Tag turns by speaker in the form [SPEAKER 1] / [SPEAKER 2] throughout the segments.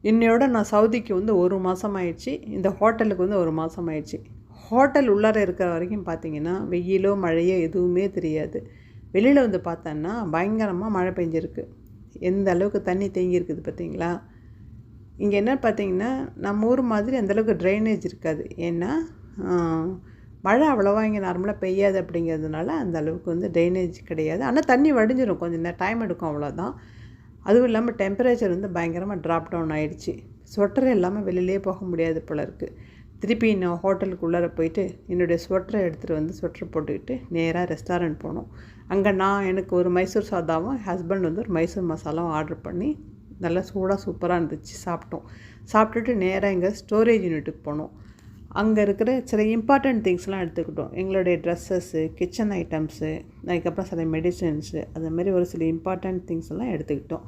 [SPEAKER 1] இன்னையோட நான் சவுதிக்கு வந்து 1 மாதம் ஆயிடுச்சு. இந்த ஹோட்டலுக்கு வந்து 1 மாதம் ஆயிடுச்சு. ஹோட்டல் உள்ளார இருக்கிற வரைக்கும் பார்த்தீங்கன்னா, வெயிலோ மழையோ எதுவுமே தெரியாது. வெளியில் வந்து பார்த்தோன்னா பயங்கரமாக மழை பெஞ்சிருக்கு. எந்த அளவுக்கு தண்ணி தேங்கி இருக்குது பார்த்தீங்களா? இங்கே என்ன பார்த்தீங்கன்னா, நம்ம ஊர் மாதிரி அந்தளவுக்கு ட்ரைனேஜ் இருக்காது. ஏன்னா மழை அவ்வளோவா இங்கே நார்மலாக பெய்யாது அப்படிங்கிறதுனால அந்த அளவுக்கு வந்து ட்ரைனேஜ் கிடையாது. ஆனால் தண்ணி வடிஞ்சிடும், கொஞ்சம் டைம் எடுக்கும், அவ்வளோதான். அதுவும் இல்லாமல் டெம்பரேச்சர் வந்து பயங்கரமாக ட்ராப் டவுன் ஆகிடுச்சி. ஸ்வெட்டர் இல்லாமல் வெளியிலே போக முடியாது போல் இருக்குது. திருப்பி நான் ஹோட்டலுக்குள்ளார போயிட்டு என்னுடைய ஸ்வெட்டரை எடுத்துகிட்டு வந்து ஸ்வெட்டர் போட்டுக்கிட்டு நேராக ரெஸ்டாரண்ட் போனோம். அங்கே நான் எனக்கு ஒரு மைசூர் சாதாவும் ஹஸ்பண்ட் வந்து ஒரு மைசூர் மசாலாவும் ஆர்டர் பண்ணி நல்லா சூடாக சூப்பராக இருந்துச்சு. சாப்பிட்டுட்டு நேராக எங்கள் ஸ்டோரேஜ் யூனிட்டுக்கு போனோம். அங்கே இருக்கிற சில இம்பார்ட்டண்ட் திங்ஸ்லாம் எடுத்துக்கிட்டோம். எங்களுடைய ட்ரெஸ்ஸஸ்ஸு, கிச்சன் ஐட்டம்ஸு, அதுக்கப்புறம் சில மெடிசன்ஸு, அதுமாரி ஒரு சில இம்பார்ட்டண்ட் திங்ஸ் எல்லாம் எடுத்துக்கிட்டோம்.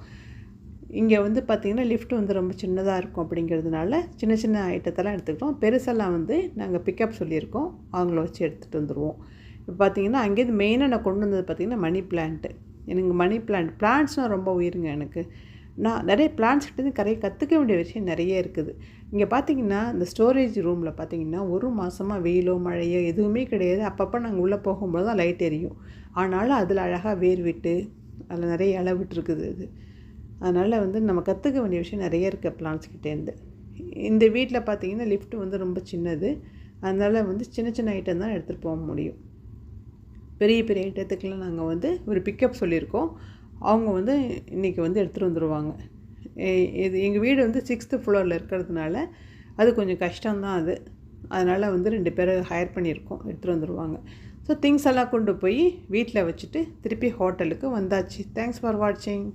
[SPEAKER 1] இங்கே வந்து பார்த்திங்கன்னா லிஃப்ட் வந்து ரொம்ப சின்னதாக இருக்கும் அப்படிங்கிறதுனால சின்ன சின்ன ஐட்டத்தெல்லாம் எடுத்துக்கிட்டோம். பெருசெல்லாம் வந்து நாங்கள் பிக்கப் சொல்லியிருக்கோம், அவங்கள வச்சு எடுத்துகிட்டு வந்துடுவோம். இப்போ பார்த்திங்கன்னா அங்கேருந்து மெயினாக நான் கொண்டு வந்தது பார்த்திங்கன்னா மணி பிளான்ட்டு. எனக்கு மணி பிளான்ட்ஸ்னால் ரொம்ப உயிருங்க எனக்கு. நான் நிறைய பிளான்ஸ் கிட்டேருந்து கற்றுக்க வேண்டிய விஷயம் நிறைய இருக்குது. இங்கே பார்த்திங்கன்னா இந்த ஸ்டோரேஜ் ரூமில் பார்த்திங்கன்னா 1 மாதமாக வெயிலோ மழையோ எதுவுமே கிடையாது. அப்பப்போ நாங்கள் உள்ளே போகும்போது தான் லைட் எரியும். ஆனாலும் அதில் அழகாக வேர் விட்டு அதில் நிறைய இலை விட்டுருக்குது. அதனால் வந்து நம்ம கற்றுக்க வேண்டிய விஷயம் நிறைய இருக்குது பிளான்ஸ் கிட்டேருந்து. இந்த வீட்டில் பார்த்திங்கன்னா லிஃப்ட்டு வந்து ரொம்ப சின்னது. அதனால் வந்து சின்ன சின்ன ஐட்டம் தான் எடுத்துகிட்டு போக முடியும். பெரிய பெரிய ஐட்டத்துக்கெலாம் நாங்கள் வந்து ஒரு பிக்கப் சொல்லியிருக்கோம். அவங்க வந்து இன்றைக்கி வந்து எடுத்துகிட்டு வந்துடுவாங்க. இது எங்கள் வீடு வந்து 6th ஃப்ளோரில் இருக்கிறதுனால அது கொஞ்சம் கஷ்டம்தான் அது. அதனால் வந்து 2 பேரை ஹையர் பண்ணியிருக்கோம், எடுத்துகிட்டு வந்துடுவாங்க. ஸோ திங்ஸ் எல்லாம் கொண்டு போய் வீட்டில் வச்சுட்டு திருப்பி ஹோட்டலுக்கு வந்தாச்சு. தேங்க்ஸ் ஃபார் வாட்சிங்.